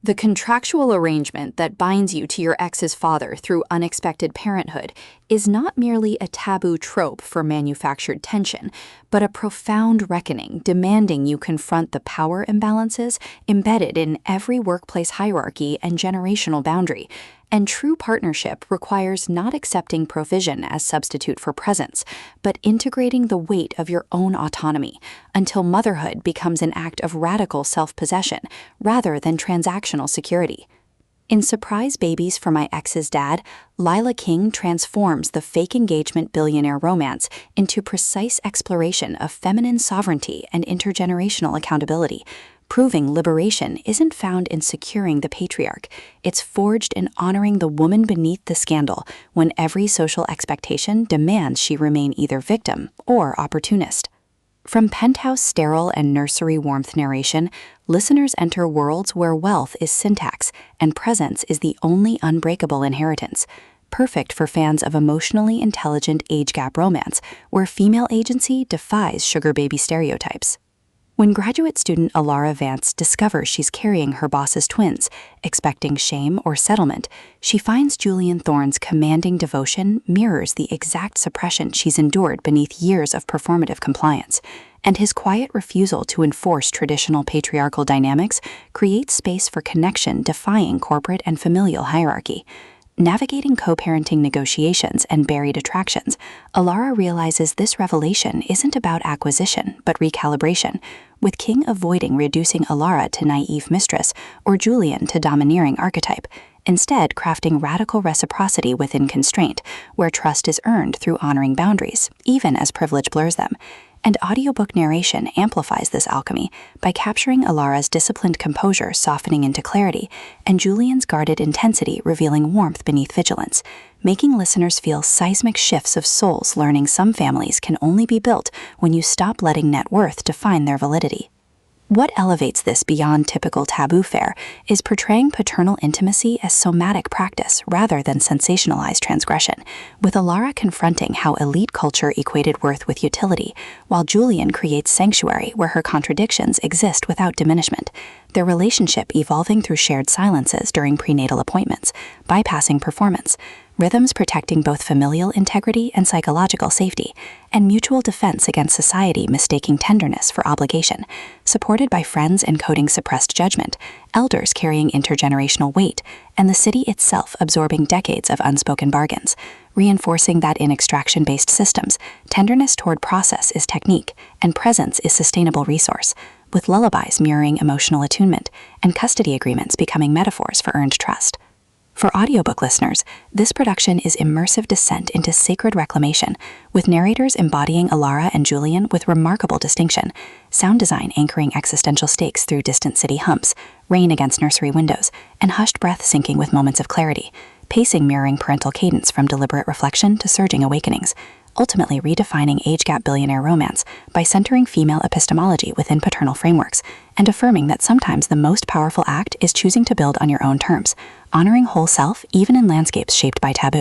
The contractual arrangement that binds you to your ex's father through unexpected parenthood is not merely a taboo trope for manufactured tension, but a profound reckoning demanding you confront the power imbalances embedded in every workplace hierarchy and generational boundary. And true partnership requires not accepting provision as substitute for presence, but integrating the weight of your own autonomy until motherhood becomes an act of radical self-possession rather than transactional security. In Surprise Babies for My Ex's Dad, Laila King transforms the fake engagement billionaire romance into precise exploration of feminine sovereignty and intergenerational accountability, proving liberation isn't found in securing the patriarch. It's forged in honoring the woman beneath the scandal when every social expectation demands she remain either victim or opportunist. From penthouse sterile and nursery warmth narration, listeners enter worlds where wealth is syntax and presence is the only unbreakable inheritance, perfect for fans of emotionally intelligent age gap romance where female agency defies sugar baby stereotypes. When graduate student Alara Vance discovers she's carrying her boss's twins, expecting shame or settlement, she finds Julian Thorne's commanding devotion mirrors the exact suppression she's endured beneath years of performative compliance, and his quiet refusal to enforce traditional patriarchal dynamics creates space for connection defying corporate and familial hierarchy. Navigating co-parenting negotiations and buried attractions, Alara realizes this revelation isn't about acquisition, but recalibration, with King avoiding reducing Alara to naive mistress or Julian to domineering archetype, instead crafting radical reciprocity within constraint, where trust is earned through honoring boundaries, even as privilege blurs them. And audiobook narration amplifies this alchemy by capturing Alara's disciplined composure softening into clarity and Julian's guarded intensity revealing warmth beneath vigilance, making listeners feel seismic shifts of souls learning some families can only be built when you stop letting net worth define their validity. What elevates this beyond typical taboo fare is portraying paternal intimacy as somatic practice rather than sensationalized transgression, with Alara confronting how elite culture equated worth with utility, while Julian creates sanctuary where her contradictions exist without diminishment, their relationship evolving through shared silences during prenatal appointments, bypassing performance, rhythms protecting both familial integrity and psychological safety, and mutual defense against society mistaking tenderness for obligation, supported by friends encoding suppressed judgment, elders carrying intergenerational weight, and the city itself absorbing decades of unspoken bargains, reinforcing that in extraction-based systems, tenderness toward process is technique, and presence is sustainable resource, with lullabies mirroring emotional attunement, and custody agreements becoming metaphors for earned trust. For audiobook listeners, this production is immersive descent into sacred reclamation, with narrators embodying Alara and Julian with remarkable distinction, sound design anchoring existential stakes through distant city humps, rain against nursery windows, and hushed breath syncing with moments of clarity, pacing mirroring parental cadence from deliberate reflection to surging awakenings, ultimately redefining age gap billionaire romance by centering female epistemology within paternal frameworks and affirming that sometimes the most powerful act is choosing to build on your own terms, honoring whole self even in landscapes shaped by taboo.